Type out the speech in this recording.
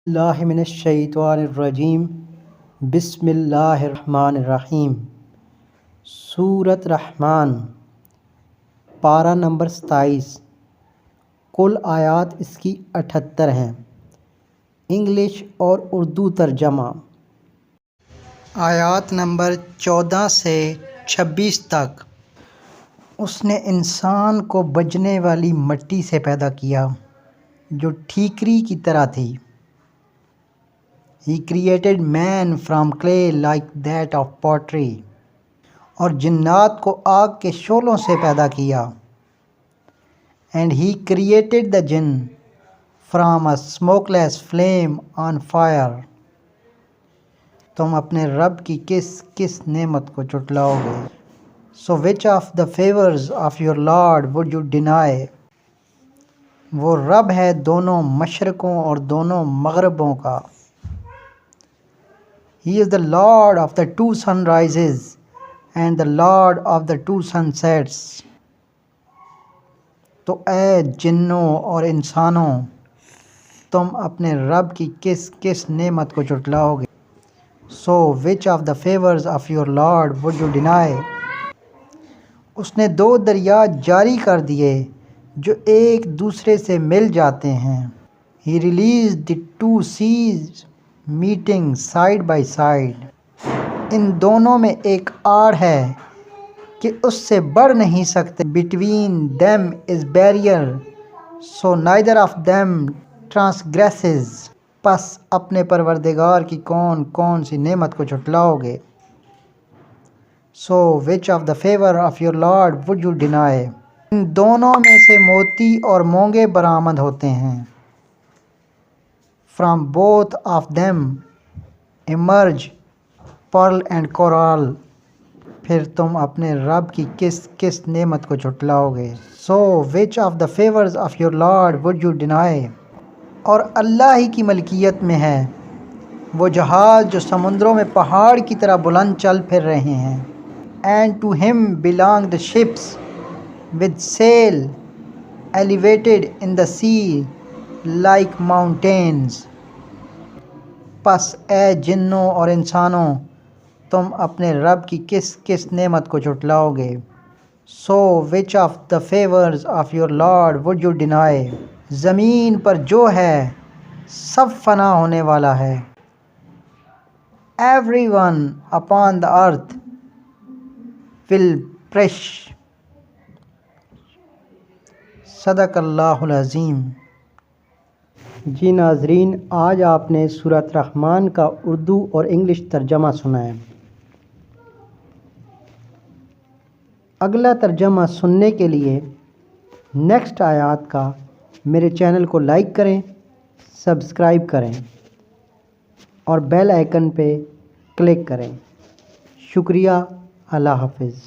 اللہ من الشیطان الرجیم بسم اللہ الرحمن الرحیم۔ سورۃ رحمان، پارہ نمبر 27۔ کل آیات اس کی 78 ہیں۔ انگلش اور اردو ترجمہ۔ آیات نمبر 14 سے 26 تک۔ اس نے انسان کو بجنے والی مٹی سے پیدا کیا جو ٹھیکری کی طرح تھی۔ He created man from clay like that of pottery۔ اور جنات کو آگ کے شعلوں سے پیدا کیا۔ And he created the jinn from a smokeless flame on fire۔ تم اپنے رب کی کس کس نعمت کو جھٹلاؤ گے؟ So which of the favors of your Lord would you deny؟ وہ رب ہے دونوں مشرقوں اور دونوں مغربوں کا۔ He is the Lord of the two sunrises and the Lord of the two sunsets۔ تو اے جنوں اور انسانوں، تم اپنے رب کی کس کس نعمت کو جھٹلاؤ گے؟ So which of the favors of your Lord would you deny؟ اس نے 2 دریا جاری کر دیے جو ایک دوسرے سے مل جاتے ہیں۔ He released the 2 seas meeting side by side۔ ان دونوں میں ایک آڑ ہے کہ اس سے بڑھ نہیں سکتے۔ Between them is barrier so neither of them transgresses۔ پس اپنے پروردگار کی کون کون سی نعمت کو جھٹلاؤ گے؟ So which of the favor of your Lord would you deny؟ ان دونوں میں سے موتی اور مونگے برآمد ہوتے ہیں۔ From both of them emerge pearl and coral۔ پھر تم اپنے رب کی کس کس نعمت کو جھٹلاؤ گے؟ So which of the favors of your Lord would you deny؟ اور اللہ ہی کی ملکیت میں ہے وہ جہاز جو سمندروں میں پہاڑ کی طرح بلند چل پھر رہے ہیں۔ And to him belong the ships with sail elevated in the sea like mountains۔ پس اے جنوں اور انسانوں، تم اپنے رب کی کس کس نعمت کو جھٹلاؤ گے؟ So which of the favors of your Lord would you deny؟ زمین پر جو ہے سب فنا ہونے والا ہے۔ Everyone upon the earth will perish۔ صدق اللہ العظیم۔ جی ناظرین، آج آپ نے سورۃ رحمان کا اردو اور انگلش ترجمہ سنا ہے۔ اگلا ترجمہ سننے کے لیے نیکسٹ آیات کا میرے چینل کو لائک کریں، سبسکرائب کریں اور بیل آئیکن پہ کلک کریں۔ شکریہ۔ اللہ حافظ۔